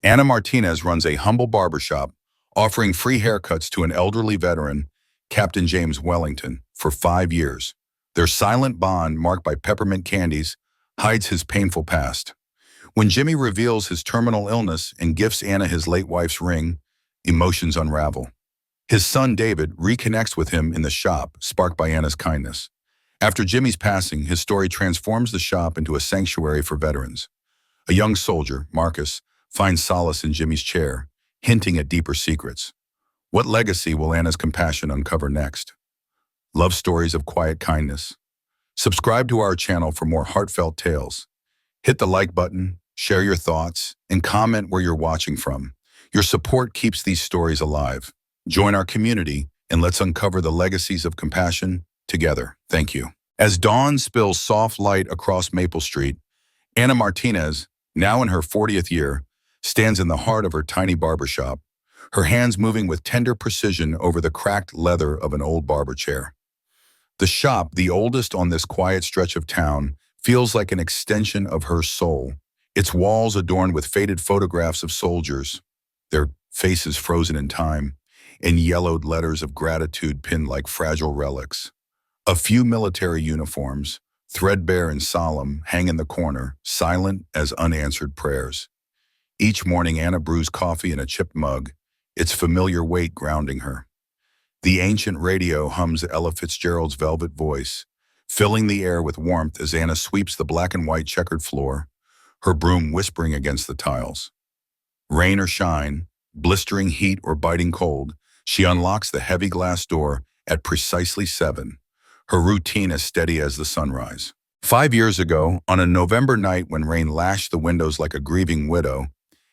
Anna Martinez runs a humble barbershop, offering free haircuts to an elderly veteran, Captain James Wellington, for 5 years. Their silent bond, marked by peppermint candies, hides his painful past. When Jimmy reveals his terminal illness and gifts Anna his late wife's ring, emotions unravel. His son David reconnects with him in the shop, sparked by Anna's kindness. After Jimmy's passing, his story transforms the shop into a sanctuary for veterans. A young soldier, Marcus, finds solace in Jimmy's chair, hinting at deeper secrets. What legacy will Anna's compassion uncover next? Love stories of quiet kindness. Subscribe to our channel for more heartfelt tales. Hit the like button, share your thoughts, and comment where you're watching from. Your support keeps these stories alive. Join our community and let's uncover the legacies of compassion together. Thank you. As dawn spills soft light across Maple Street, Anna Martinez, now in her 40th year, stands in the heart of her tiny barbershop, her hands moving with tender precision over the cracked leather of an old barber chair. The shop, the oldest on this quiet stretch of town, feels like an extension of her soul, its walls adorned with faded photographs of soldiers, their faces frozen in time, and yellowed letters of gratitude pinned like fragile relics. A few military uniforms, threadbare and solemn, hang in the corner, silent as unanswered prayers. Each morning, Anna brews coffee in a chipped mug, its familiar weight grounding her. The ancient radio hums Ella Fitzgerald's velvet voice, filling the air with warmth as Anna sweeps the black and white checkered floor, her broom whispering against the tiles. Rain or shine, blistering heat or biting cold, she unlocks the heavy glass door at precisely 7, her routine as steady as the sunrise. 5 years ago, on a November night when rain lashed the windows like a grieving widow,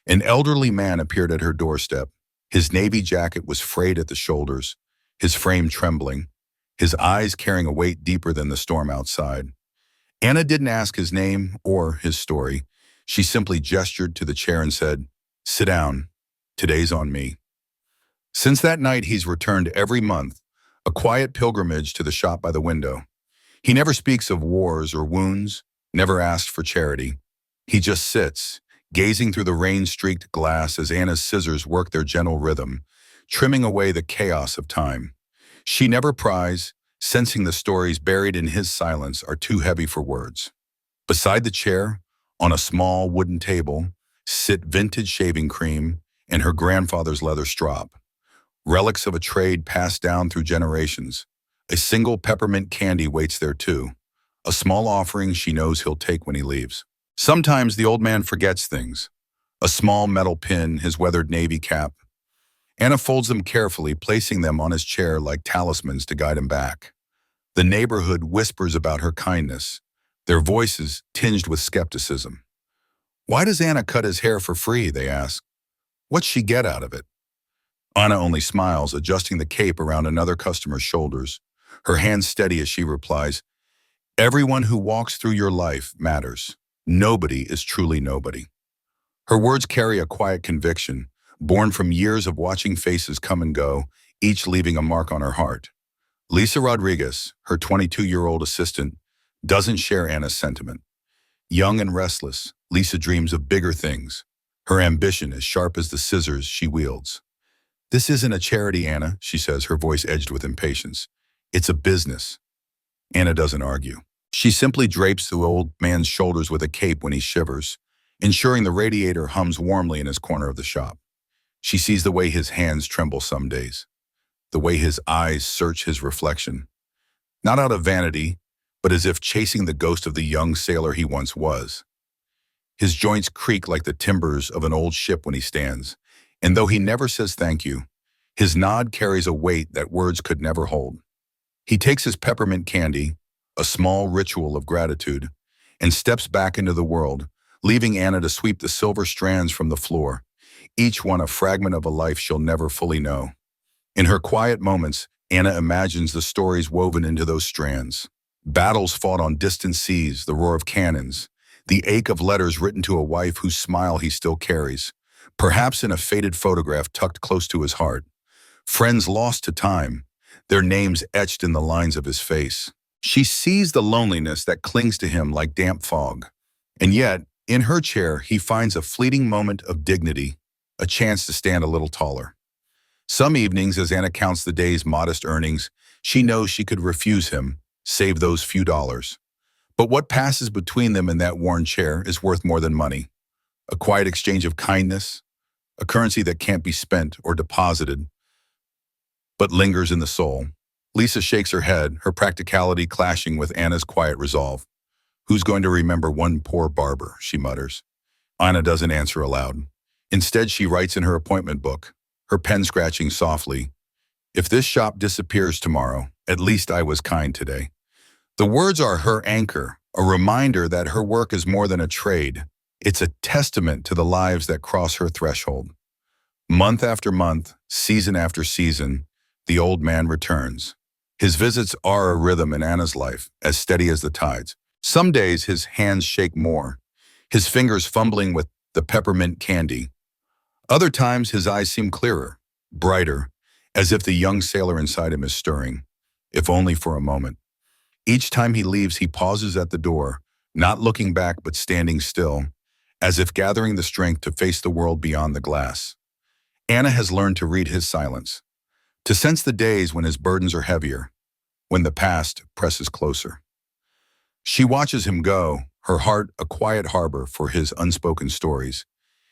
an elderly man appeared at her doorstep. His navy jacket was frayed at the shoulders, his frame trembling, his eyes carrying a weight deeper than the storm outside. Anna didn't ask his name or his story. She simply gestured to the chair and said, "Sit down. Today's on me." Since that night, he's returned every month, a quiet pilgrimage to the shop by the window. He never speaks of wars or wounds, never asks for charity. He just sits, gazing through the rain-streaked glass as Anna's scissors work their gentle rhythm, trimming away the chaos of time. She never pries, sensing the stories buried in his silence are too heavy for words. Beside the chair, on a small wooden table, sit vintage shaving cream and her grandfather's leather strop, relics of a trade passed down through generations. A single peppermint candy waits there too, a small offering she knows he'll take when he leaves. Sometimes the old man forgets things, a small metal pin, his weathered navy cap. Anna folds them carefully, placing them on his chair like talismans to guide him back. The neighborhood whispers about her kindness, their voices tinged with skepticism. "Why does Anna cut his hair for free?" they ask. "What's she get out of it?" Anna only smiles, adjusting the cape around another customer's shoulders, her hands steady as she replies, "Everyone who walks through your life matters. Nobody is truly nobody." Her words carry a quiet conviction, born from years of watching faces come and go, each leaving a mark on her heart. Lisa Rodriguez, her 22-year-old assistant, doesn't share Anna's sentiment. Young and restless, Lisa dreams of bigger things, her ambition as sharp as the scissors she wields. "This isn't a charity, Anna," she says, her voice edged with impatience. "It's a business." Anna doesn't argue. She simply drapes the old man's shoulders with a cape when he shivers, ensuring the radiator hums warmly in his corner of the shop. She sees the way his hands tremble some days, the way his eyes search his reflection, not out of vanity, but as if chasing the ghost of the young sailor he once was. His joints creak like the timbers of an old ship when he stands, and though he never says thank you, his nod carries a weight that words could never hold. He takes his peppermint candy, a small ritual of gratitude, and steps back into the world, leaving Anna to sweep the silver strands from the floor, each one a fragment of a life she'll never fully know. In her quiet moments, Anna imagines the stories woven into those strands. Battles fought on distant seas, the roar of cannons, the ache of letters written to a wife whose smile he still carries, perhaps in a faded photograph tucked close to his heart. Friends lost to time, their names etched in the lines of his face. She sees the loneliness that clings to him like damp fog. And yet, In her chair, he finds a fleeting moment of dignity, a chance to stand a little taller. Some evenings, as Anna counts the day's modest earnings, she knows she could refuse him, save those few dollars. But what passes between them in that worn chair is worth more than money. A quiet exchange of kindness, a currency that can't be spent or deposited, but lingers in the soul. Lisa shakes her head, her practicality clashing with Anna's quiet resolve. "Who's going to remember one poor barber?" she mutters. Anna doesn't answer aloud. Instead, she writes in her appointment book, her pen scratching softly, "If this shop disappears tomorrow, at least I was kind today." The words are her anchor, a reminder that her work is more than a trade. It's a testament to the lives that cross her threshold. Month after month, season after season, the old man returns. His visits are a rhythm in Anna's life, as steady as the tides. Some days his hands shake more, his fingers fumbling with the peppermint candy. Other times his eyes seem clearer, brighter, as if the young sailor inside him is stirring, if only for a moment. Each time he leaves, he pauses at the door, not looking back but standing still, as if gathering the strength to face the world beyond the glass. Anna has learned to read his silence, to sense the days when his burdens are heavier, when the past presses closer. She watches him go, her heart a quiet harbor for his unspoken stories,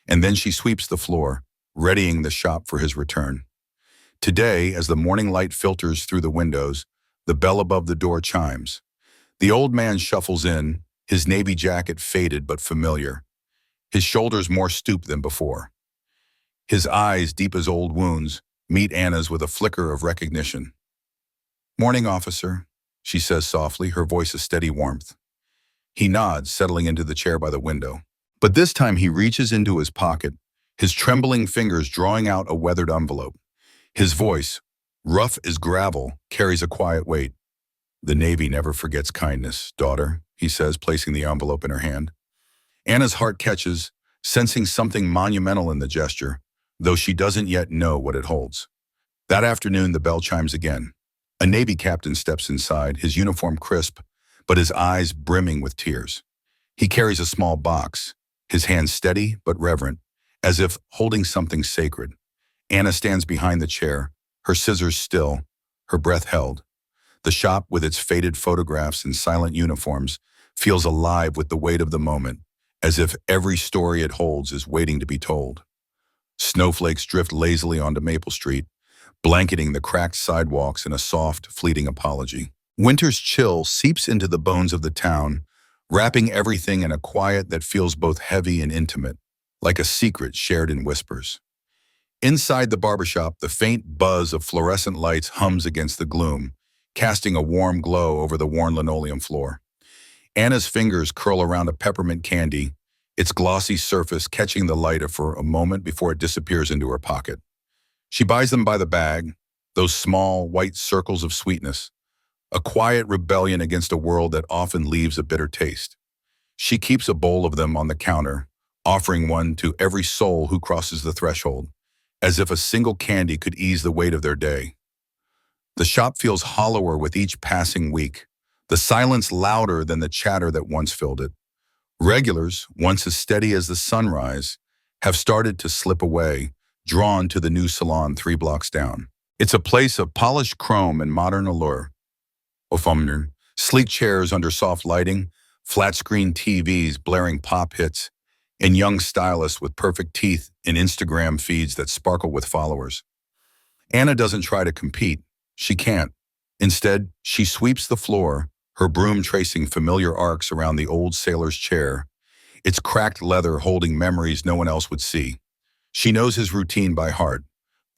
and then she sweeps the floor, readying the shop for his return. Today, as the morning light filters through the windows, the bell above the door chimes. The old man shuffles in, his navy jacket faded but familiar, his shoulders more stooped than before. His eyes, deep as old wounds, meet Anna's with a flicker of recognition. "Morning, officer," she says softly, her voice a steady warmth. He nods, settling into the chair by the window. But this time he reaches into his pocket, his trembling fingers drawing out a weathered envelope. His voice, rough as gravel, carries a quiet weight. "The Navy never forgets kindness, daughter," he says, placing the envelope in her hand. Anna's heart catches, sensing something monumental in the gesture, though she doesn't yet know what it holds. That afternoon, the bell chimes again. A Navy captain steps inside, his uniform crisp, but his eyes brimming with tears. He carries a small box, his hands steady but reverent, as if holding something sacred. Anna stands behind the chair, her scissors still, her breath held. The shop, with its faded photographs and silent uniforms, feels alive with the weight of the moment, as if every story it holds is waiting to be told. Snowflakes drift lazily onto Maple Street, blanketing the cracked sidewalks in a soft, fleeting apology. Winter's chill seeps into the bones of the town, wrapping everything in a quiet that feels both heavy and intimate, like a secret shared in whispers. Inside the barbershop, the faint buzz of fluorescent lights hums against the gloom, casting a warm glow over the worn linoleum floor. Anna's fingers curl around a peppermint candy, its glossy surface catching the light for a moment before it disappears into her pocket. She buys them by the bag, those small, white circles of sweetness, a quiet rebellion against a world that often leaves a bitter taste. She keeps a bowl of them on the counter, offering one to every soul who crosses the threshold, as if a single candy could ease the weight of their day. The shop feels hollower with each passing week, the silence louder than the chatter that once filled it. Regulars, once as steady as the sunrise, have started to slip away, drawn to the new salon 3 blocks down. It's a place of polished chrome and modern allure. Sleek chairs under soft lighting, flat-screen TVs blaring pop hits, and young stylists with perfect teeth in Instagram feeds that sparkle with followers. Anna doesn't try to compete. She can't. Instead, she sweeps the floor, her broom tracing familiar arcs around the old sailor's chair, its cracked leather holding memories no one else would see. She knows his routine by heart.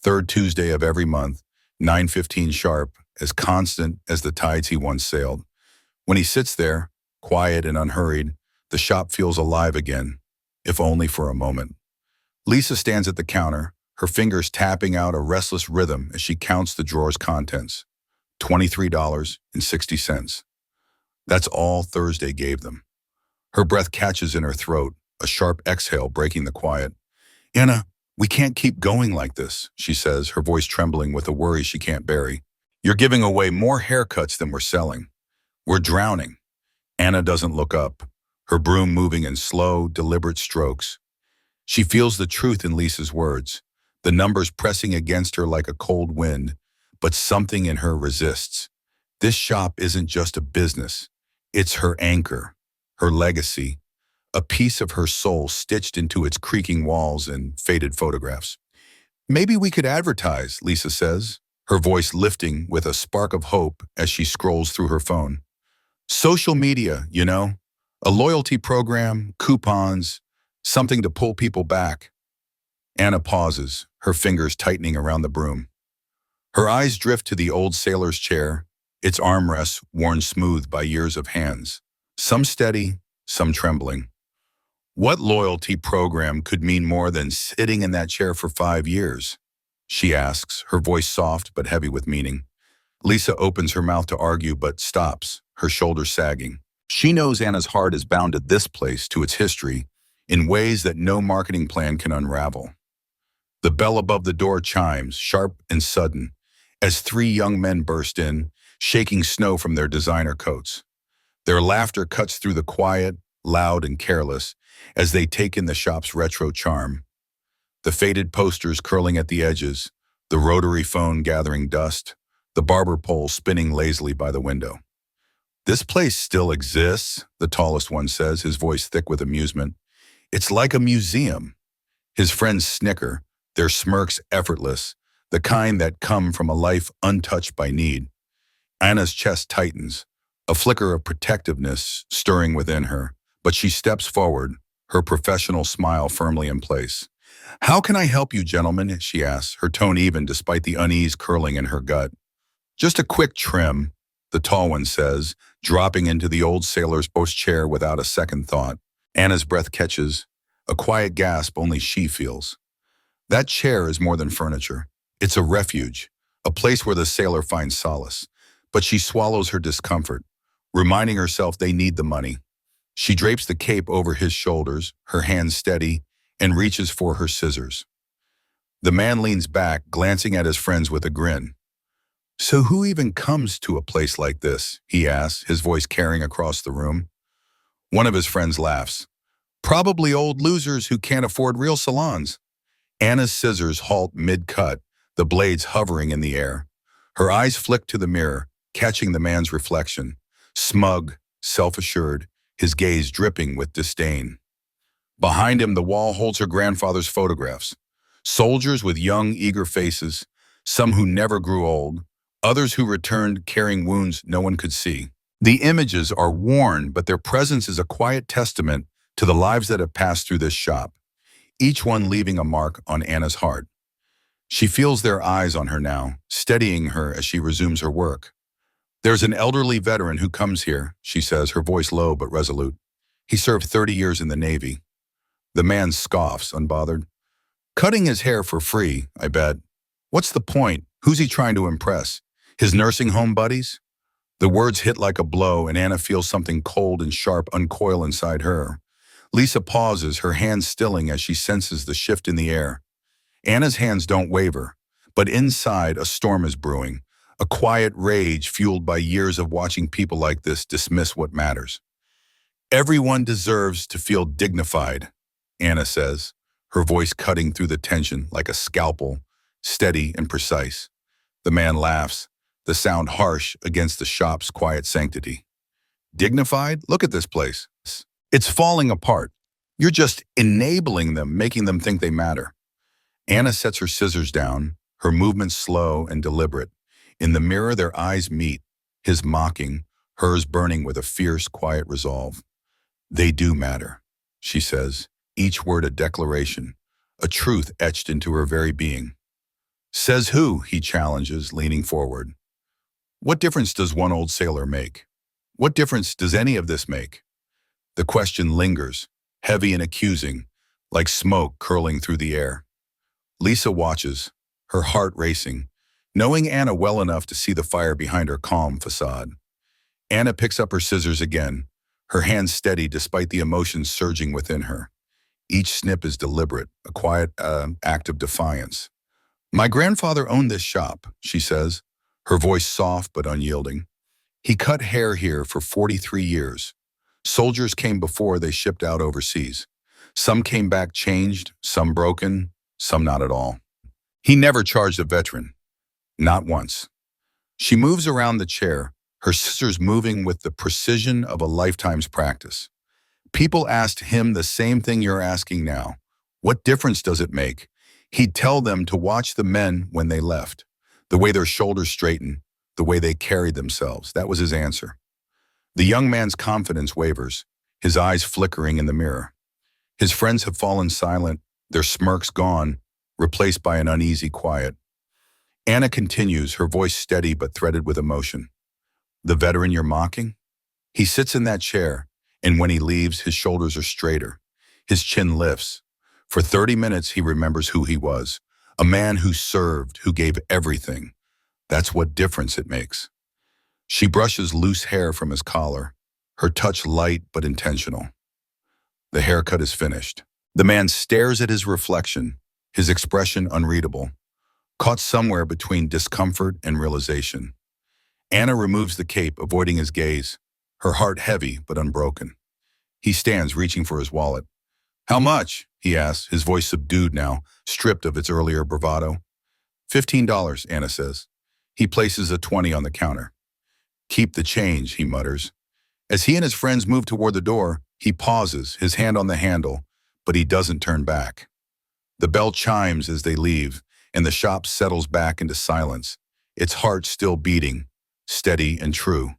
Third Tuesday of every month, 9:15 sharp, as constant as the tides he once sailed. When he sits there, quiet and unhurried, the shop feels alive again, if only for a moment. Lisa stands at the counter, her fingers tapping out a restless rhythm as she counts the drawer's contents. $23.60. That's all Thursday gave them. Her breath catches in her throat, a sharp exhale breaking the quiet. "Anna, we can't keep going like this," she says, her voice trembling with a worry she can't bury. "You're giving away more haircuts than we're selling. We're drowning." Anna doesn't look up, her broom moving in slow, deliberate strokes. She feels the truth in Lisa's words, the numbers pressing against her like a cold wind, but something in her resists. This shop isn't just a business. It's her anchor, her legacy, a piece of her soul stitched into its creaking walls and faded photographs. Maybe we could advertise, Lisa says, her voice lifting with a spark of hope as she scrolls through her phone. Social media, you know, a loyalty program, coupons, something to pull people back. Anna pauses, her fingers tightening around the broom. Her eyes drift to the old sailor's chair, its armrests worn smooth by years of hands, some steady, some trembling. What loyalty program could mean more than sitting in that chair for 5 years? She asks, her voice soft but heavy with meaning. Lisa opens her mouth to argue but stops, her shoulders sagging. She knows Anna's heart is bound to this place, to its history, in ways that no marketing plan can unravel. The bell above the door chimes, sharp and sudden, as three young men burst in, shaking snow from their designer coats. Their laughter cuts through the quiet, loud and careless, as they take in the shop's retro charm. The faded posters curling at the edges, the rotary phone gathering dust, the barber pole spinning lazily by the window. "This place still exists," the tallest one says, his voice thick with amusement. "It's like a museum." His friends snicker, their smirks effortless, the kind that come from a life untouched by need. Anna's chest tightens, a flicker of protectiveness stirring within her, but she steps forward, her professional smile firmly in place. "How can I help you, gentlemen?" she asks, her tone even despite the unease curling in her gut. "Just a quick trim," the tall one says, dropping into the old sailor's post chair without a second thought. Anna's breath catches, a quiet gasp only she feels. That chair is more than furniture. It's a refuge, a place where the sailor finds solace. But she swallows her discomfort, reminding herself they need the money. She drapes the cape over his shoulders, her hands steady, and reaches for her scissors. The man leans back, glancing at his friends with a grin. "So who even comes to a place like this?" he asks, his voice carrying across the room. One of his friends laughs. "Probably old losers who can't afford real salons." Anna's scissors halt mid-cut, the blades hovering in the air. Her eyes flick to the mirror, catching the man's reflection. Smug, self-assured, his gaze dripping with disdain. Behind him, the wall holds her grandfather's photographs. Soldiers with young, eager faces, some who never grew old, others who returned carrying wounds no one could see. The images are worn, but their presence is a quiet testament to the lives that have passed through this shop, each one leaving a mark on Anna's heart. She feels their eyes on her now, steadying her as she resumes her work. "There's an elderly veteran who comes here," she says, her voice low but resolute. "He served 30 years in the Navy." The man scoffs, unbothered. "Cutting his hair for free, I bet. What's the point? Who's he trying to impress? His nursing home buddies?" The words hit like a blow, and Anna feels something cold and sharp uncoil inside her. Lisa pauses, her hands stilling as she senses the shift in the air. Anna's hands don't waver, but inside a storm is brewing, a quiet rage fueled by years of watching people like this dismiss what matters. "Everyone deserves to feel dignified," Anna says, her voice cutting through the tension like a scalpel, steady and precise. The man laughs, the sound harsh against the shop's quiet sanctity. "Dignified? Look at this place. It's falling apart. You're just enabling them, making them think they matter." Anna sets her scissors down, her movements slow and deliberate. In the mirror, their eyes meet, his mocking, hers burning with a fierce, quiet resolve. "They do matter," she says, each word a declaration, a truth etched into her very being. "Says who?" he challenges, leaning forward. "What difference does one old sailor make? What difference does any of this make?" The question lingers, heavy and accusing, like smoke curling through the air. Lisa watches, her heart racing, knowing Anna well enough to see the fire behind her calm facade. Anna picks up her scissors again, her hands steady despite the emotions surging within her. Each snip is deliberate, a quiet act of defiance. "My grandfather owned this shop," she says, her voice soft but unyielding. "He cut hair here for 43 years. Soldiers came before they shipped out overseas. Some came back changed, some broken, some not at all. He never charged a veteran, not once. She moves around the chair, her scissors moving with the precision of a lifetime's practice. People asked him the same thing you're asking now. What difference does it make? He'd tell them to watch the men when they left, the way their shoulders straightened, the way they carried themselves. That was his answer. The young man's confidence wavers, his eyes flickering in the mirror. His friends have fallen silent, their smirks gone, replaced by an uneasy quiet. Anna continues, her voice steady but threaded with emotion. The veteran you're mocking? He sits in that chair, and when he leaves, his shoulders are straighter. His chin lifts. For 30 minutes, he remembers who he was. A man who served, who gave everything. That's what difference it makes. She brushes loose hair from his collar, her touch light but intentional. The haircut is finished. The man stares at his reflection, his expression unreadable, caught somewhere between discomfort and realization. Anna removes the cape, avoiding his gaze, her heart heavy but unbroken. He stands, reaching for his wallet. How much? He asks, his voice subdued now, stripped of its earlier bravado. $15, Anna says. He places a 20 on the counter. Keep the change, he mutters. As he and his friends move toward the door, he pauses, his hand on the handle, but he doesn't turn back. The bell chimes as they leave, and the shop settles back into silence, its heart still beating, steady and true.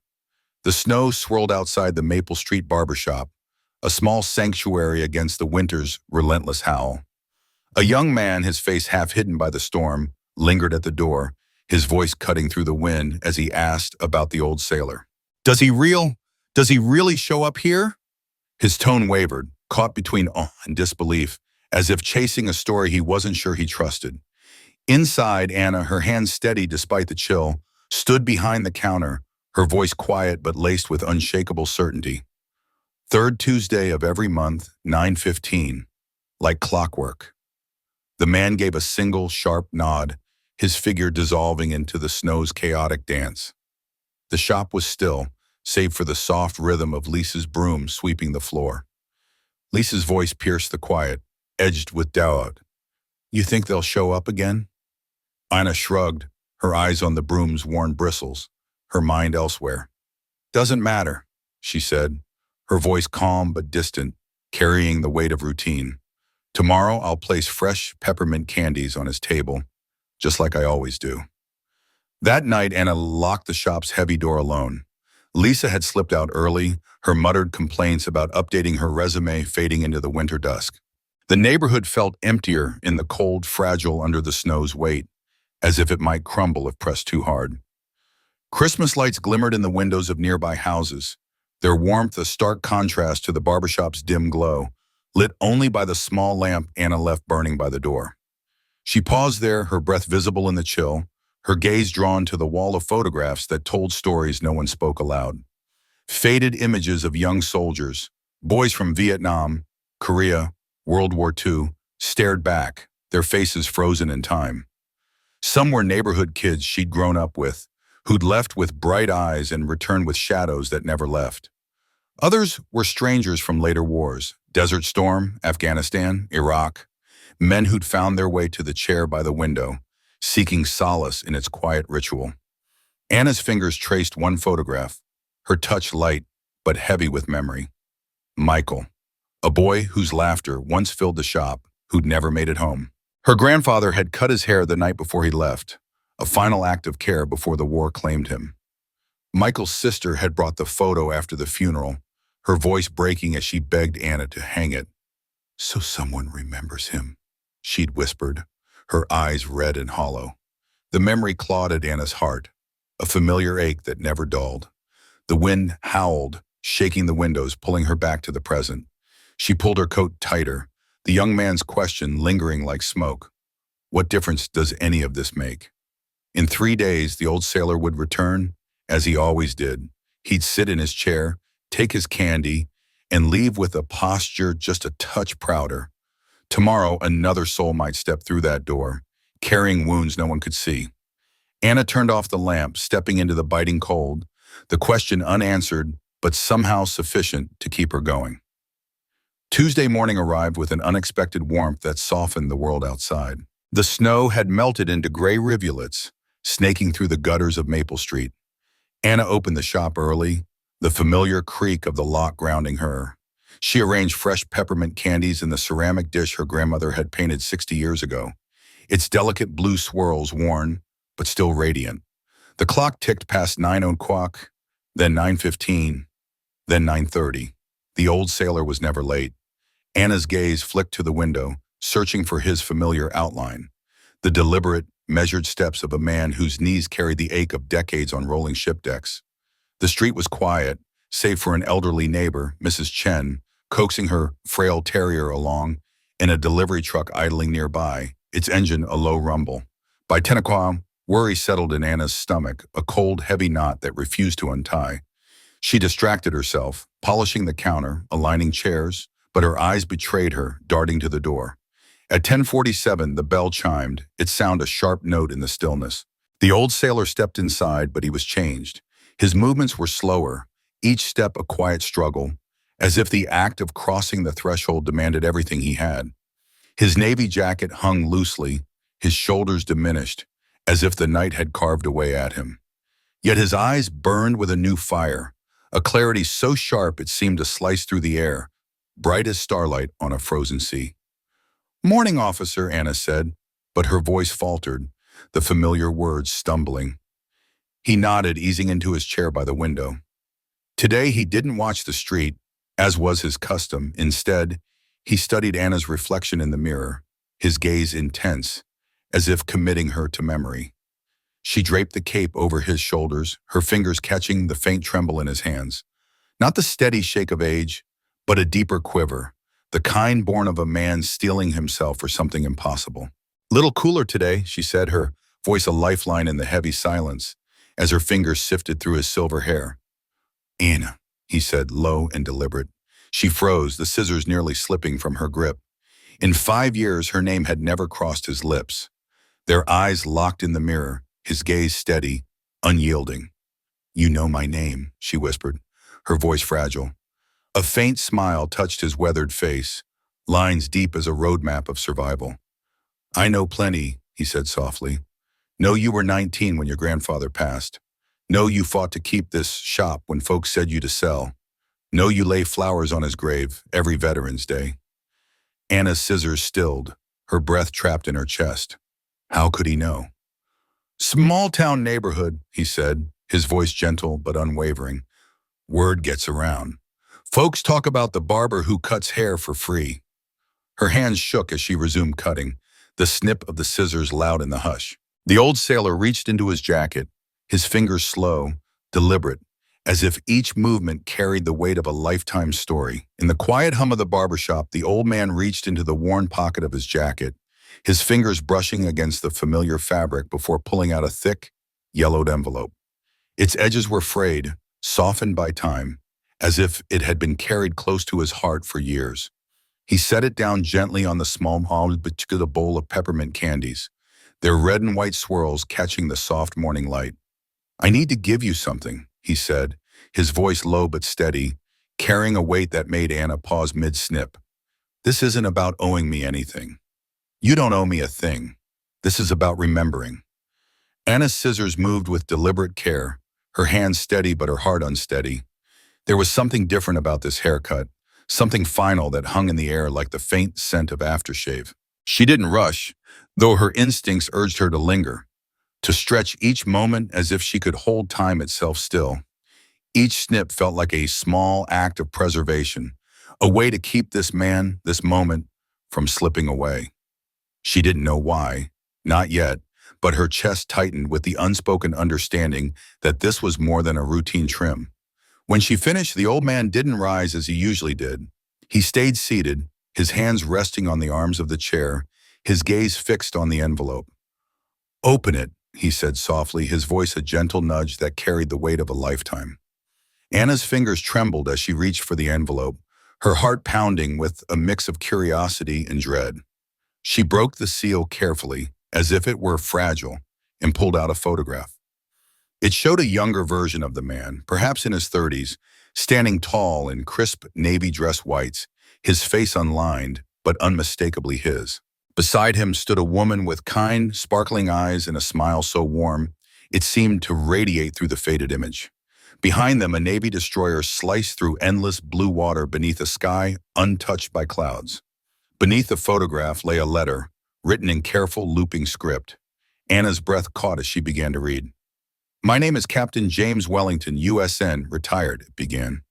The snow swirled outside the Maple Street barbershop, a small sanctuary against the winter's relentless howl. A young man, his face half hidden by the storm, lingered at the door, his voice cutting through the wind as he asked about the old sailor. Does he really show up here? His tone wavered, caught between awe and disbelief, as if chasing a story he wasn't sure he trusted. Inside, Anna, her hands steady despite the chill, stood behind the counter, her voice quiet but laced with unshakable certainty. Third Tuesday of every month, 9:15, like clockwork. The man gave a single sharp nod, his figure dissolving into the snow's chaotic dance. The shop was still, save for the soft rhythm of Lisa's broom sweeping the floor. Lisa's voice pierced the quiet, edged with doubt. You think they'll show up again? Anna shrugged, her eyes on the broom's worn bristles, her mind elsewhere. Doesn't matter, she said, her voice calm but distant, carrying the weight of routine. Tomorrow I'll place fresh peppermint candies on his table, just like I always do. That night, Anna locked the shop's heavy door alone. Lisa had slipped out early, her muttered complaints about updating her resume fading into the winter dusk. The neighborhood felt emptier in the cold, fragile under the snow's weight, as if it might crumble if pressed too hard. Christmas lights glimmered in the windows of nearby houses, their warmth a stark contrast to the barbershop's dim glow, lit only by the small lamp Anna left burning by the door. She paused there, her breath visible in the chill, her gaze drawn to the wall of photographs that told stories no one spoke aloud. Faded images of young soldiers, boys from Vietnam, Korea, World War II, stared back, their faces frozen in time. Some were neighborhood kids she'd grown up with, who'd left with bright eyes and returned with shadows that never left. Others were strangers from later wars, Desert Storm, Afghanistan, Iraq, men who'd found their way to the chair by the window, seeking solace in its quiet ritual. Anna's fingers traced one photograph, her touch light but heavy with memory. Michael, a boy whose laughter once filled the shop, who'd never made it home. Her grandfather had cut his hair the night before he left, a final act of care before the war claimed him. Michael's sister had brought the photo after the funeral, her voice breaking as she begged Anna to hang it. So someone remembers him, she'd whispered, her eyes red and hollow. The memory clawed at Anna's heart, a familiar ache that never dulled. The wind howled, shaking the windows, pulling her back to the present. She pulled her coat tighter, the young man's question lingering like smoke. What difference does any of this make? In 3 days, the old sailor would return, as he always did. He'd sit in his chair, take his candy, and leave with a posture just a touch prouder. Tomorrow, another soul might step through that door, carrying wounds no one could see. Anna turned off the lamp, stepping into the biting cold, the question unanswered, but somehow sufficient to keep her going. Tuesday morning arrived with an unexpected warmth that softened the world outside. The snow had melted into gray rivulets, snaking through the gutters of Maple Street. Anna opened the shop early, the familiar creak of the lock grounding her. She arranged fresh peppermint candies in the ceramic dish her grandmother had painted 60 years ago, its delicate blue swirls worn, but still radiant. The clock ticked past 9 o'clock, then 9:15, then 9:30. The old sailor was never late. Anna's gaze flicked to the window, searching for his familiar outline, the deliberate, measured steps of a man whose knees carried the ache of decades on rolling ship decks. The street was quiet, save for an elderly neighbor, Mrs. Chen, coaxing her frail terrier along, and a delivery truck idling nearby, its engine a low rumble. By 10 o'clock, worry settled in Anna's stomach, a cold, heavy knot that refused to untie. She distracted herself, polishing the counter, aligning chairs, but her eyes betrayed her, darting to the door. At 10:47, the bell chimed, its sound a sharp note in the stillness. The old sailor stepped inside, but he was changed. His movements were slower, each step a quiet struggle, as if the act of crossing the threshold demanded everything he had. His navy jacket hung loosely, his shoulders diminished, as if the night had carved away at him. Yet his eyes burned with a new fire, a clarity so sharp it seemed to slice through the air, bright as starlight on a frozen sea. "Morning, officer," Anna said, but her voice faltered, the familiar words stumbling. He nodded, easing into his chair by the window. Today he didn't watch the street, as was his custom. Instead, he studied Anna's reflection in the mirror, his gaze intense, as if committing her to memory. She draped the cape over his shoulders, her fingers catching the faint tremble in his hands. Not the steady shake of age, but a deeper quiver, the kind born of a man steeling himself for something impossible. "Little cooler today," she said, her voice a lifeline in the heavy silence, as her fingers sifted through his silver hair. "Anna," he said, low and deliberate. She froze, the scissors nearly slipping from her grip. In 5 years, her name had never crossed his lips. Their eyes locked in the mirror, his gaze steady, unyielding. "You know my name," she whispered, her voice fragile. A faint smile touched his weathered face, lines deep as a roadmap of survival. "I know plenty," he said softly. "Know you were 19 when your grandfather passed. Know you fought to keep this shop when folks said you to sell. Know you lay flowers on his grave every Veterans Day." Anna's scissors stilled, her breath trapped in her chest. How could he know? "Small-town neighborhood," he said, his voice gentle but unwavering. "Word gets around. Folks talk about the barber who cuts hair for free." Her hands shook as she resumed cutting, the snip of the scissors loud in the hush. The old sailor reached into his jacket, his fingers slow, deliberate, as if each movement carried the weight of a lifetime story. In the quiet hum of the barbershop, the old man reached into the worn pocket of his jacket, his fingers brushing against the familiar fabric before pulling out a thick, yellowed envelope. Its edges were frayed, softened by time, as if it had been carried close to his heart for years. He set it down gently on the small bowl of peppermint candies, their red and white swirls catching the soft morning light. "I need to give you something," he said, his voice low but steady, carrying a weight that made Anna pause mid-snip. "This isn't about owing me anything. You don't owe me a thing. This is about remembering." Anna's scissors moved with deliberate care, her hands steady but her heart unsteady. There was something different about this haircut, something final that hung in the air like the faint scent of aftershave. She didn't rush, though her instincts urged her to linger, to stretch each moment as if she could hold time itself still. Each snip felt like a small act of preservation, a way to keep this man, this moment, from slipping away. She didn't know why, not yet, but her chest tightened with the unspoken understanding that this was more than a routine trim. When she finished, the old man didn't rise as he usually did. He stayed seated, his hands resting on the arms of the chair, his gaze fixed on the envelope. "Open it," he said softly, his voice a gentle nudge that carried the weight of a lifetime. Anna's fingers trembled as she reached for the envelope, her heart pounding with a mix of curiosity and dread. She broke the seal carefully, as if it were fragile, and pulled out a photograph. It showed a younger version of the man, perhaps in his 30s, Standing tall in crisp navy dress whites, his face unlined, but unmistakably his. Beside him stood a woman with kind, sparkling eyes and a smile so warm, it seemed to radiate through the faded image. Behind them, a Navy destroyer sliced through endless blue water beneath a sky untouched by clouds. Beneath the photograph lay a letter, written in careful, looping script. Anna's breath caught as she began to read. "My name is Captain James Wellington, USN, retired," it began.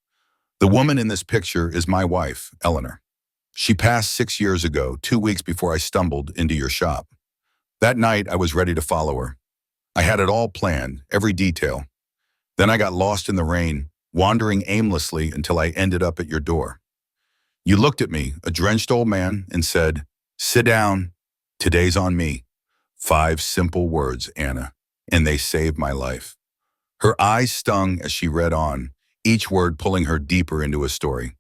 "The woman in this picture is my wife, Eleanor. She passed 6 years ago, 2 weeks before I stumbled into your shop. That night, I was ready to follow her. I had it all planned, every detail. Then I got lost in the rain, wandering aimlessly until I ended up at your door. You looked at me, a drenched old man, and said, 'Sit down. Today's on me.' 5 simple words, Anna, and they saved my life." Her eyes stung as she read on, each word pulling her deeper into a story.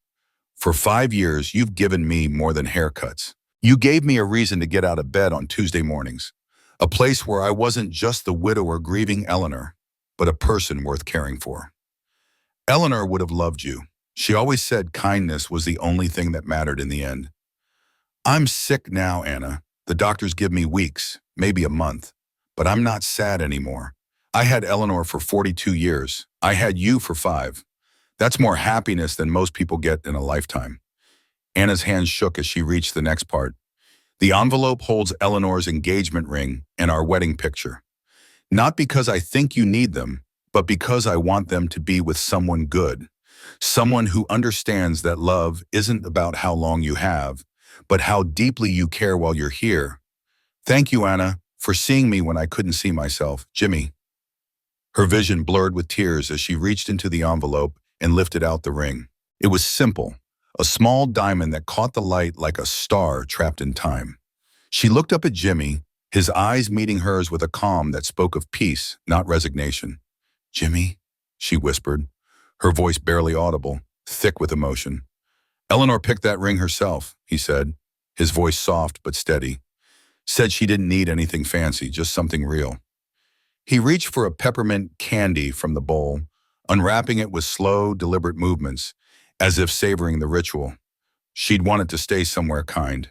"For 5 years, you've given me more than haircuts. You gave me a reason to get out of bed on Tuesday mornings, a place where I wasn't just the widower grieving Eleanor, but a person worth caring for. Eleanor would have loved you. She always said kindness was the only thing that mattered in the end. I'm sick now, Anna. The doctors give me weeks, maybe a month, but I'm not sad anymore. I had Eleanor for 42 years. I had you for 5. That's more happiness than most people get in a lifetime." Anna's hand shook as she reached the next part. "The envelope holds Eleanor's engagement ring and our wedding picture. Not because I think you need them, but because I want them to be with someone good. Someone who understands that love isn't about how long you have, but how deeply you care while you're here. Thank you, Anna, for seeing me when I couldn't see myself. Jimmy." Her vision blurred with tears as she reached into the envelope and lifted out the ring. It was simple, a small diamond that caught the light like a star trapped in time. She looked up at Jimmy, his eyes meeting hers with a calm that spoke of peace, not resignation. "Jimmy," she whispered, her voice barely audible, thick with emotion. "Eleanor picked that ring herself," he said, his voice soft but steady. "Said she didn't need anything fancy, just something real." He reached for a peppermint candy from the bowl, unwrapping it with slow, deliberate movements, as if savoring the ritual. She'd wanted to stay somewhere kind.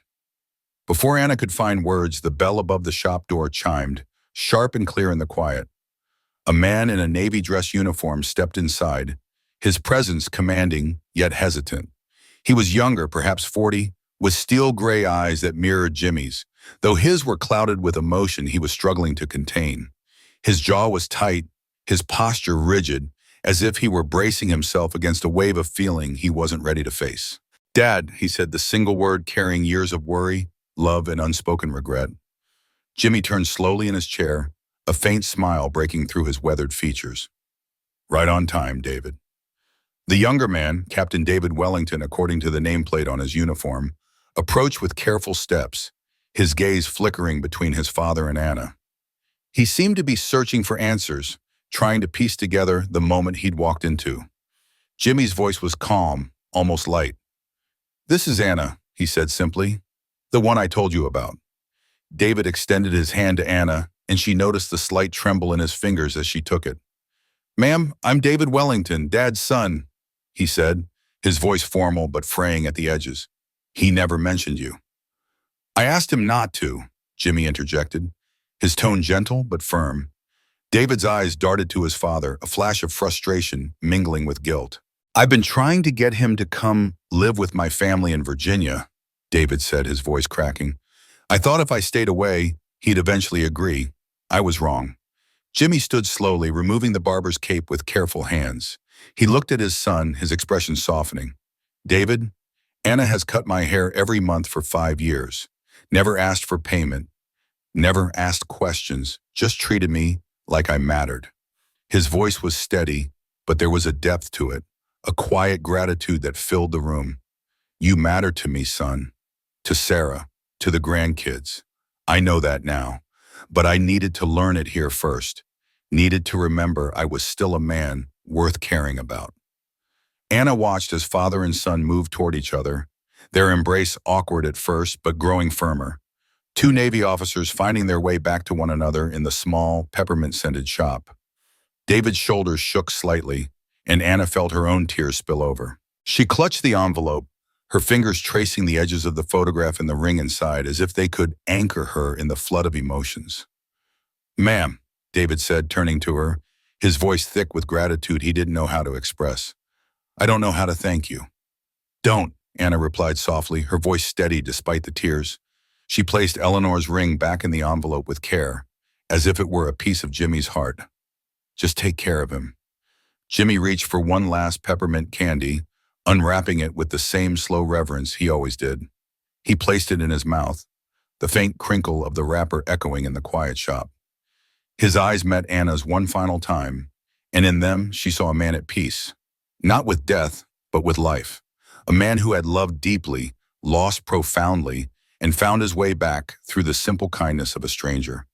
Before Anna could find words, the bell above the shop door chimed, sharp and clear in the quiet. A man in a navy dress uniform stepped inside, his presence commanding yet hesitant. He was younger, perhaps 40, with steel-gray eyes that mirrored Jimmy's, though his were clouded with emotion he was struggling to contain. His jaw was tight, his posture rigid, as if he were bracing himself against a wave of feeling he wasn't ready to face. "Dad," he said, the single word carrying years of worry, love, and unspoken regret. Jimmy turned slowly in his chair, a faint smile breaking through his weathered features. "Right on time, David." The younger man, Captain David Wellington according to the nameplate on his uniform, approached with careful steps, his gaze flickering between his father and Anna. He seemed to be searching for answers, trying to piece together the moment he'd walked into. Jimmy's voice was calm, almost light. "This is Anna," he said simply, "the one I told you about." David extended his hand to Anna, and she noticed the slight tremble in his fingers as she took it. "Ma'am, I'm David Wellington, Dad's son," he said, his voice formal but fraying at the edges. "He never mentioned you." "I asked him not to," Jimmy interjected, his tone gentle but firm. David's eyes darted to his father, a flash of frustration mingling with guilt. "I've been trying to get him to come live with my family in Virginia," David said, his voice cracking. "I thought if I stayed away, he'd eventually agree. I was wrong." Jimmy stood slowly, removing the barber's cape with careful hands. He looked at his son, his expression softening. "David, Anna has cut my hair every month for 5 years. Never asked for payment. Never asked questions. Just treated me like I mattered." His voice was steady, but there was a depth to it, a quiet gratitude that filled the room. "You matter to me, son. To Sarah, to the grandkids. I know that now. But I needed to learn it here first. Needed to remember I was still a man worth caring about." Anna watched as father and son moved toward each other, their embrace awkward at first but growing firmer. 2 Navy officers finding their way back to one another in the small, peppermint-scented shop. David's shoulders shook slightly, and Anna felt her own tears spill over. She clutched the envelope, her fingers tracing the edges of the photograph and the ring inside as if they could anchor her in the flood of emotions. "Ma'am," David said, turning to her, his voice thick with gratitude he didn't know how to express. "I don't know how to thank you." "Don't," Anna replied softly, her voice steady despite the tears. She placed Eleanor's ring back in the envelope with care, as if it were a piece of Jimmy's heart. "Just take care of him." Jimmy reached for one last peppermint candy, unwrapping it with the same slow reverence he always did. He placed it in his mouth, the faint crinkle of the wrapper echoing in the quiet shop. His eyes met Anna's one final time, and in them she saw a man at peace, not with death, but with life. A man who had loved deeply, lost profoundly, and found his way back through the simple kindness of a stranger.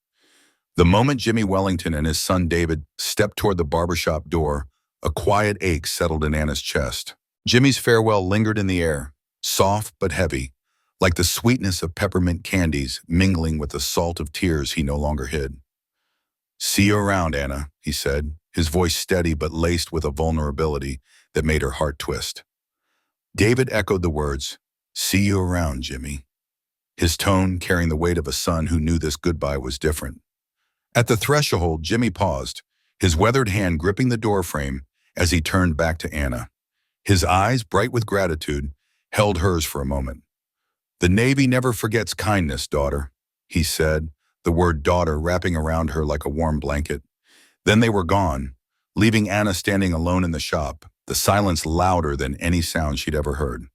The moment Jimmy Wellington and his son David stepped toward the barbershop door, a quiet ache settled in Anna's chest. Jimmy's farewell lingered in the air, soft but heavy, like the sweetness of peppermint candies mingling with the salt of tears he no longer hid. "See you around, Anna," he said, his voice steady but laced with a vulnerability that made her heart twist. David echoed the words, "See you around, Jimmy," his tone carrying the weight of a son who knew this goodbye was different. At the threshold, Jimmy paused, his weathered hand gripping the doorframe as he turned back to Anna. His eyes, bright with gratitude, held hers for a moment. "The Navy never forgets kindness, daughter," he said, the word daughter wrapping around her like a warm blanket. Then they were gone, leaving Anna standing alone in the shop, the silence louder than any sound she'd ever heard.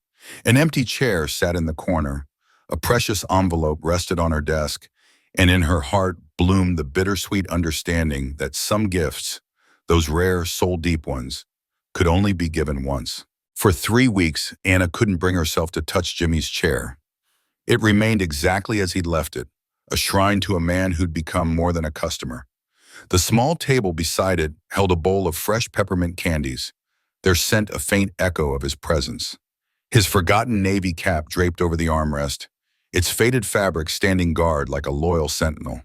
An empty chair sat in the corner, a precious envelope rested on her desk, and in her heart bloomed the bittersweet understanding that some gifts, those rare, soul-deep ones, could only be given once. For 3 weeks, Anna couldn't bring herself to touch Jimmy's chair. It remained exactly as he'd left it, a shrine to a man who'd become more than a customer. The small table beside it held a bowl of fresh peppermint candies, their scent a faint echo of his presence. His forgotten navy cap draped over the armrest, its faded fabric standing guard like a loyal sentinel.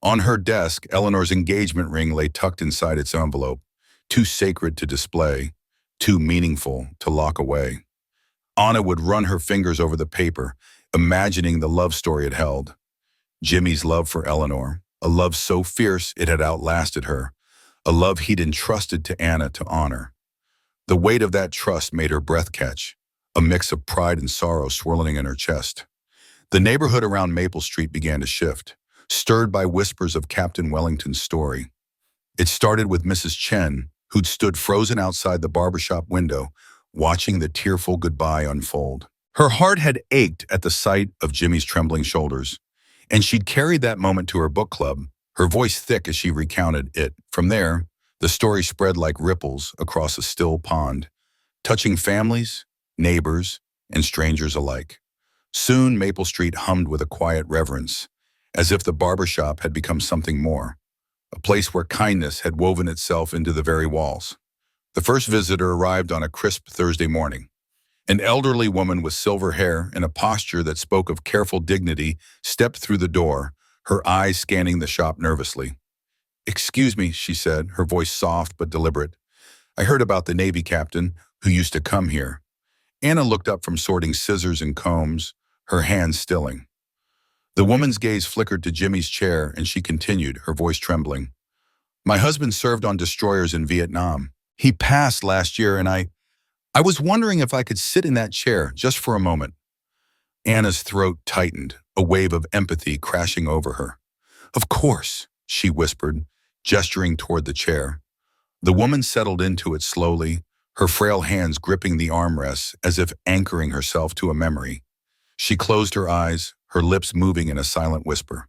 On her desk, Eleanor's engagement ring lay tucked inside its envelope, too sacred to display, too meaningful to lock away. Anna would run her fingers over the paper, imagining the love story it held. Jimmy's love for Eleanor, a love so fierce it had outlasted her, a love he'd entrusted to Anna to honor. The weight of that trust made her breath catch, a mix of pride and sorrow swirling in her chest. The neighborhood around Maple Street began to shift, stirred by whispers of Captain Wellington's story. It started with Mrs. Chen, who'd stood frozen outside the barbershop window, watching the tearful goodbye unfold. Her heart had ached at the sight of Jimmy's trembling shoulders, and she'd carried that moment to her book club, her voice thick as she recounted it. From there, the story spread like ripples across a still pond, touching families, neighbors, and strangers alike. Soon, Maple Street hummed with a quiet reverence, as if the barbershop had become something more, a place where kindness had woven itself into the very walls. The first visitor arrived on a crisp Thursday morning. An elderly woman with silver hair and a posture that spoke of careful dignity stepped through the door, her eyes scanning the shop nervously. "Excuse me," she said, her voice soft but deliberate. "I heard about the Navy captain who used to come here." Anna looked up from sorting scissors and combs, her hands stilling. The woman's gaze flickered to Jimmy's chair, and she continued, her voice trembling. "My husband served on destroyers in Vietnam. He passed last year, and I was wondering if I could sit in that chair just for a moment." Anna's throat tightened, a wave of empathy crashing over her. "Of course," she whispered, gesturing toward the chair. The woman settled into it slowly, her frail hands gripping the armrests as if anchoring herself to a memory. She closed her eyes, her lips moving in a silent whisper.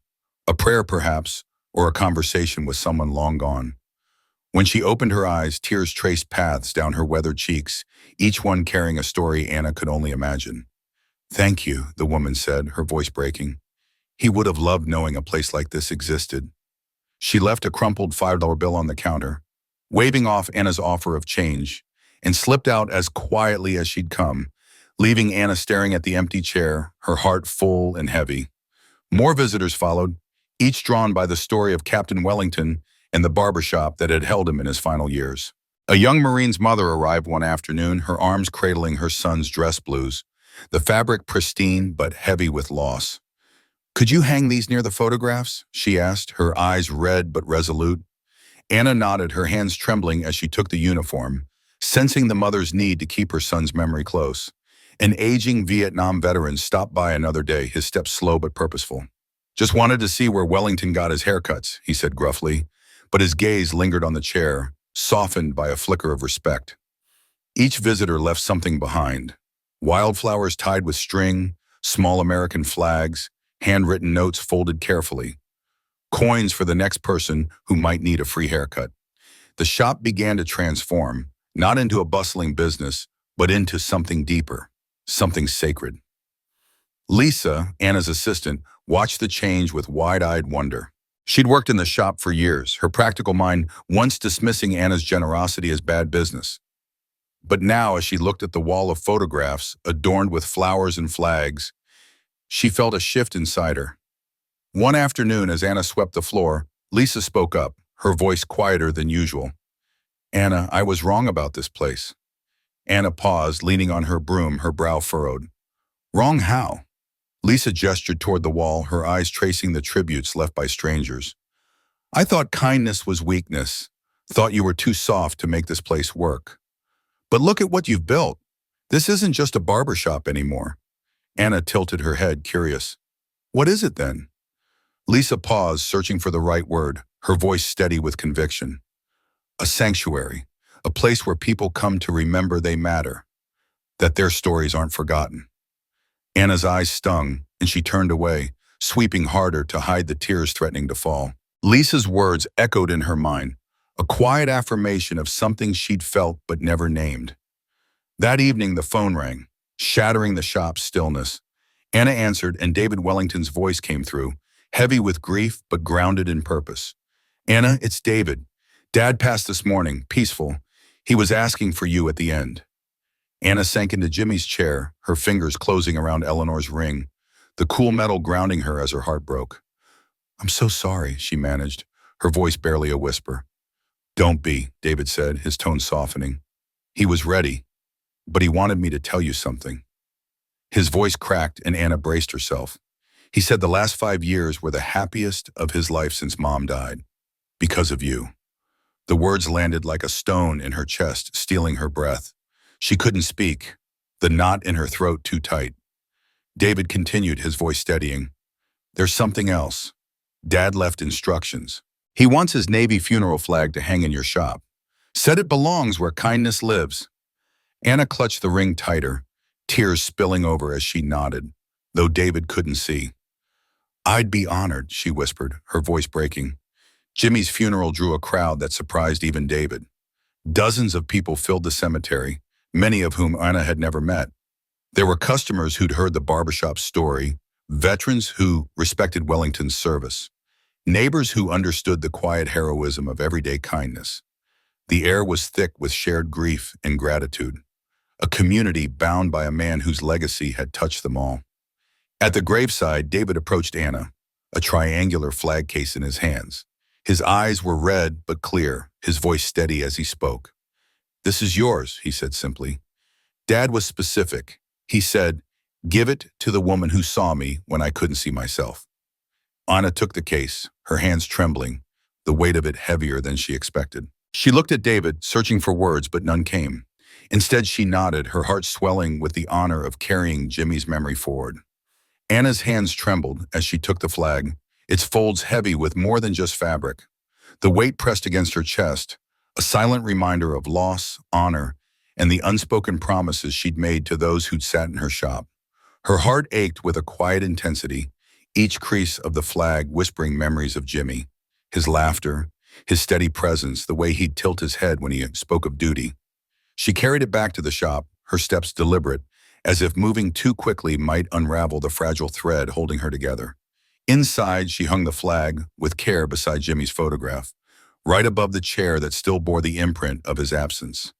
A prayer, perhaps, or a conversation with someone long gone. When she opened her eyes, tears traced paths down her weathered cheeks, each one carrying a story Anna could only imagine. "Thank you," the woman said, her voice breaking. "He would have loved knowing a place like this existed." She left a crumpled $5 bill on the counter, waving off Anna's offer of change, and slipped out as quietly as she'd come, leaving Anna staring at the empty chair, her heart full and heavy. More visitors followed, each drawn by the story of Captain Wellington and the barbershop that had held him in his final years. A young Marine's mother arrived one afternoon, her arms cradling her son's dress blues, the fabric pristine but heavy with loss. "Could you hang these near the photographs?" she asked, her eyes red but resolute. Anna nodded, her hands trembling as she took the uniform, sensing the mother's need to keep her son's memory close. An aging Vietnam veteran stopped by another day, his steps slow but purposeful. "Just wanted to see where Wellington got his haircuts," he said gruffly, but his gaze lingered on the chair, softened by a flicker of respect. Each visitor left something behind. Wildflowers tied with string, small American flags, handwritten notes folded carefully, coins for the next person who might need a free haircut. The shop began to transform, not into a bustling business, but into something deeper, something sacred. Lisa, Anna's assistant, watched the change with wide-eyed wonder. She'd worked in the shop for years, her practical mind once dismissing Anna's generosity as bad business. But now, as she looked at the wall of photographs adorned with flowers and flags, she felt a shift inside her. One afternoon, as Anna swept the floor, Lisa spoke up, her voice quieter than usual. "Anna, I was wrong about this place." Anna paused, leaning on her broom, her brow furrowed. "Wrong how?" Lisa gestured toward the wall, her eyes tracing the tributes left by strangers. "I thought kindness was weakness, thought you were too soft to make this place work. But look at what you've built. This isn't just a barber shop anymore." Anna tilted her head, curious. "What is it then?" Lisa paused, searching for the right word, her voice steady with conviction. "A sanctuary, a place where people come to remember they matter, that their stories aren't forgotten." Anna's eyes stung, and she turned away, sweeping harder to hide the tears threatening to fall. Lisa's words echoed in her mind, a quiet affirmation of something she'd felt but never named. That evening, the phone rang, shattering the shop's stillness. Anna answered, and David Wellington's voice came through, heavy with grief but grounded in purpose. "Anna, it's David. Dad passed this morning, peaceful. He was asking for you at the end." Anna sank into Jimmy's chair, her fingers closing around Eleanor's ring, the cool metal grounding her as her heart broke. "I'm so sorry," she managed, her voice barely a whisper. "Don't be," David said, his tone softening. "He was ready, but he wanted me to tell you something." His voice cracked and Anna braced herself. "He said the last 5 years were the happiest of his life since Mom died. Because of you." The words landed like a stone in her chest, stealing her breath. She couldn't speak, the knot in her throat too tight. David continued, his voice steadying. "There's something else. Dad left instructions. He wants his Navy funeral flag to hang in your shop. Said it belongs where kindness lives." Anna clutched the ring tighter, tears spilling over as she nodded, though David couldn't see. "I'd be honored," she whispered, her voice breaking. Jimmy's funeral drew a crowd that surprised even David. Dozens of people filled the cemetery, many of whom Anna had never met. There were customers who'd heard the barbershop story, veterans who respected Wellington's service, neighbors who understood the quiet heroism of everyday kindness. The air was thick with shared grief and gratitude, a community bound by a man whose legacy had touched them all. At the graveside, David approached Anna, a triangular flag case in his hands. His eyes were red but clear, his voice steady as he spoke. "This is yours," he said simply. "Dad was specific. He said, 'Give it to the woman who saw me when I couldn't see myself.'" Anna took the case, her hands trembling, the weight of it heavier than she expected. She looked at David, searching for words, but none came. Instead, she nodded, her heart swelling with the honor of carrying Jimmy's memory forward. Anna's hands trembled as she took the flag, its folds heavy with more than just fabric. The weight pressed against her chest, a silent reminder of loss, honor, and the unspoken promises she'd made to those who'd sat in her shop. Her heart ached with a quiet intensity, each crease of the flag whispering memories of Jimmy, his laughter, his steady presence, the way he'd tilt his head when he spoke of duty. She carried it back to the shop, her steps deliberate, as if moving too quickly might unravel the fragile thread holding her together. Inside, she hung the flag with care beside Jimmy's photograph, right above the chair that still bore the imprint of his absence.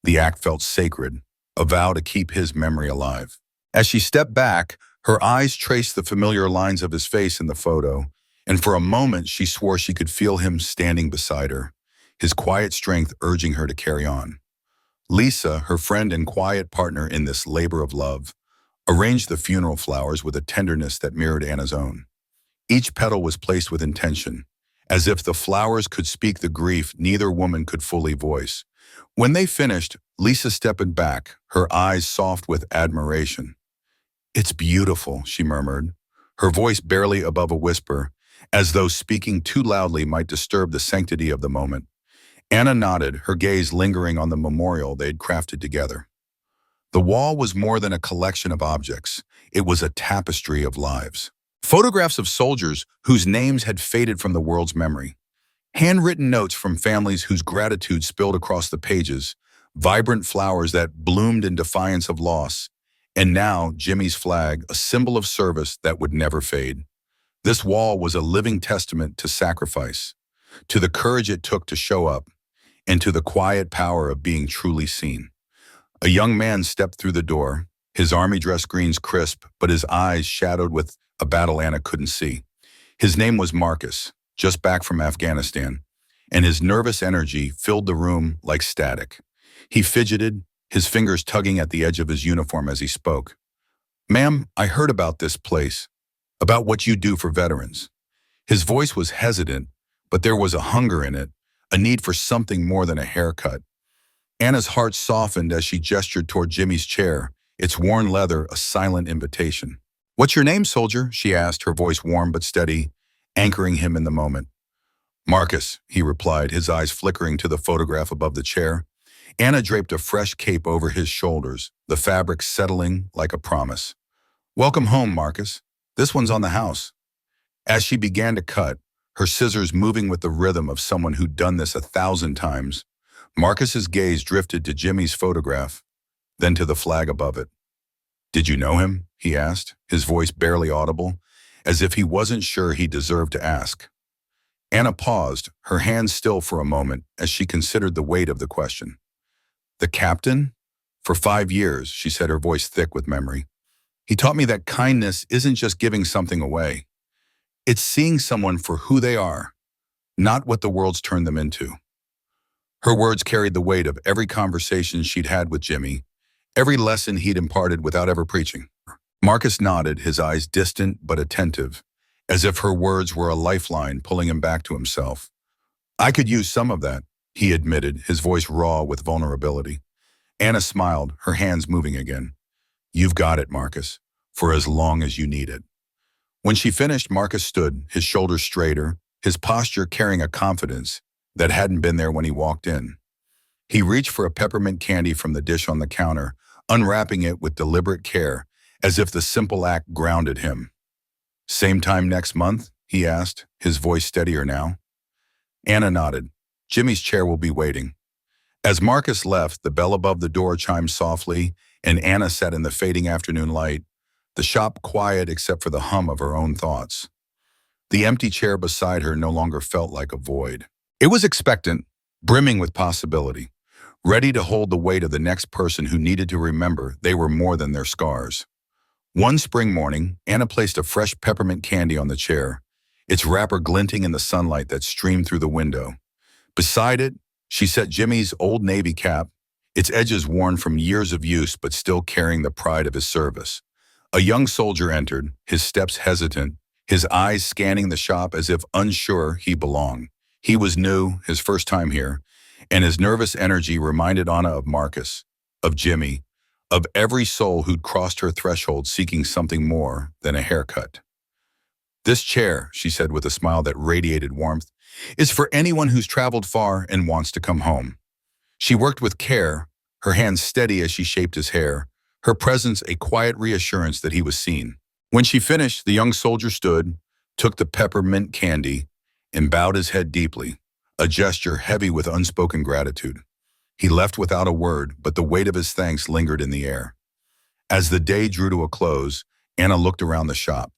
The act felt sacred, a vow to keep his memory alive. As she stepped back, her eyes traced the familiar lines of his face in the photo, and for a moment she swore she could feel him standing beside her, his quiet strength urging her to carry on. Lisa, her friend and quiet partner in this labor of love, arranged the funeral flowers with a tenderness that mirrored Anna's own. Each petal was placed with intention, as if the flowers could speak the grief neither woman could fully voice. When they finished, Lisa stepped back, her eyes soft with admiration. "It's beautiful," she murmured, her voice barely above a whisper, as though speaking too loudly might disturb the sanctity of the moment. Anna nodded, her gaze lingering on the memorial they had crafted together. The wall was more than a collection of objects. It was a tapestry of lives. Photographs of soldiers whose names had faded from the world's memory. Handwritten notes from families whose gratitude spilled across the pages. Vibrant flowers that bloomed in defiance of loss. And now, Jimmy's flag, a symbol of service that would never fade. This wall was a living testament to sacrifice, to the courage it took to show up, and to the quiet power of being truly seen. A young man stepped through the door, his army dress greens crisp, but his eyes shadowed with a battle Anna couldn't see. His name was Marcus, just back from Afghanistan, and his nervous energy filled the room like static. He fidgeted, his fingers tugging at the edge of his uniform as he spoke. "Ma'am, I heard about this place, about what you do for veterans." His voice was hesitant, but there was a hunger in it, a need for something more than a haircut. Anna's heart softened as she gestured toward Jimmy's chair, its worn leather a silent invitation. "What's your name, soldier?" she asked, her voice warm but steady, anchoring him in the moment. "Marcus," he replied, his eyes flickering to the photograph above the chair. Anna draped a fresh cape over his shoulders, the fabric settling like a promise. "Welcome home, Marcus. This one's on the house." As she began to cut, her scissors moving with the rhythm of someone who'd done this 1,000 times, Marcus's gaze drifted to Jimmy's photograph, then to the flag above it. "Did you know him?" he asked, his voice barely audible, as if he wasn't sure he deserved to ask. Anna paused, her hands still for a moment as she considered the weight of the question. "The captain? For 5 years," she said, her voice thick with memory. "He taught me that kindness isn't just giving something away. It's seeing someone for who they are, not what the world's turned them into." Her words carried the weight of every conversation she'd had with Jimmy, every lesson he'd imparted without ever preaching. Marcus nodded, his eyes distant but attentive, as if her words were a lifeline pulling him back to himself. "I could use some of that," he admitted, his voice raw with vulnerability. Anna smiled, her hands moving again. "You've got it, Marcus, for as long as you need it." When she finished, Marcus stood, his shoulders straighter, his posture carrying a confidence that hadn't been there when he walked in. He reached for a peppermint candy from the dish on the counter, unwrapping it with deliberate care, as if the simple act grounded him. "Same time next month?" he asked, his voice steadier now. Anna nodded. "Jimmy's chair will be waiting." As Marcus left, the bell above the door chimed softly, and Anna sat in the fading afternoon light, the shop quiet except for the hum of her own thoughts. The empty chair beside her no longer felt like a void. It was expectant, brimming with possibility, ready to hold the weight of the next person who needed to remember they were more than their scars. One spring morning, Anna placed a fresh peppermint candy on the chair, its wrapper glinting in the sunlight that streamed through the window. Beside it, she set Jimmy's old Navy cap, its edges worn from years of use but still carrying the pride of his service. A young soldier entered, his steps hesitant, his eyes scanning the shop as if unsure he belonged. He was new, his first time here, and his nervous energy reminded Anna of Marcus, of Jimmy, of every soul who'd crossed her threshold seeking something more than a haircut. "This chair," she said with a smile that radiated warmth, "is for anyone who's traveled far and wants to come home." She worked with care, her hands steady as she shaped his hair, her presence a quiet reassurance that he was seen. When she finished, the young soldier stood, took the peppermint candy, and bowed his head deeply, a gesture heavy with unspoken gratitude. He left without a word, but the weight of his thanks lingered in the air. As the day drew to a close, Anna looked around the shop.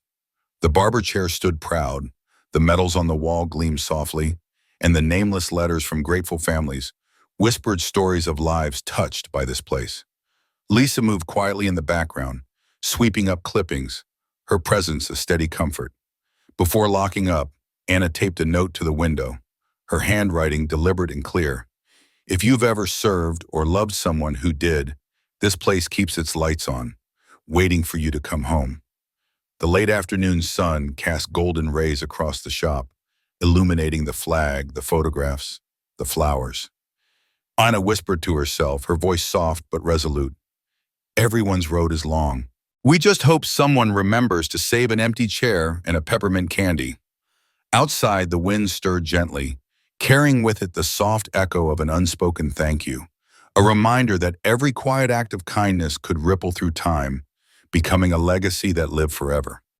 The barber chair stood proud, the medals on the wall gleamed softly, and the nameless letters from grateful families whispered stories of lives touched by this place. Lisa moved quietly in the background, sweeping up clippings, her presence a steady comfort. Before locking up, Anna taped a note to the window, her handwriting deliberate and clear. If you've ever served or loved someone who did, this place keeps its lights on, waiting for you to come home. The late afternoon sun cast golden rays across the shop, illuminating the flag, the photographs, the flowers. Anna whispered to herself, her voice soft but resolute. Everyone's road is long. We just hope someone remembers to save an empty chair and a peppermint candy. Outside, the wind stirred gently, carrying with it the soft echo of an unspoken thank you, a reminder that every quiet act of kindness could ripple through time, becoming a legacy that lived forever.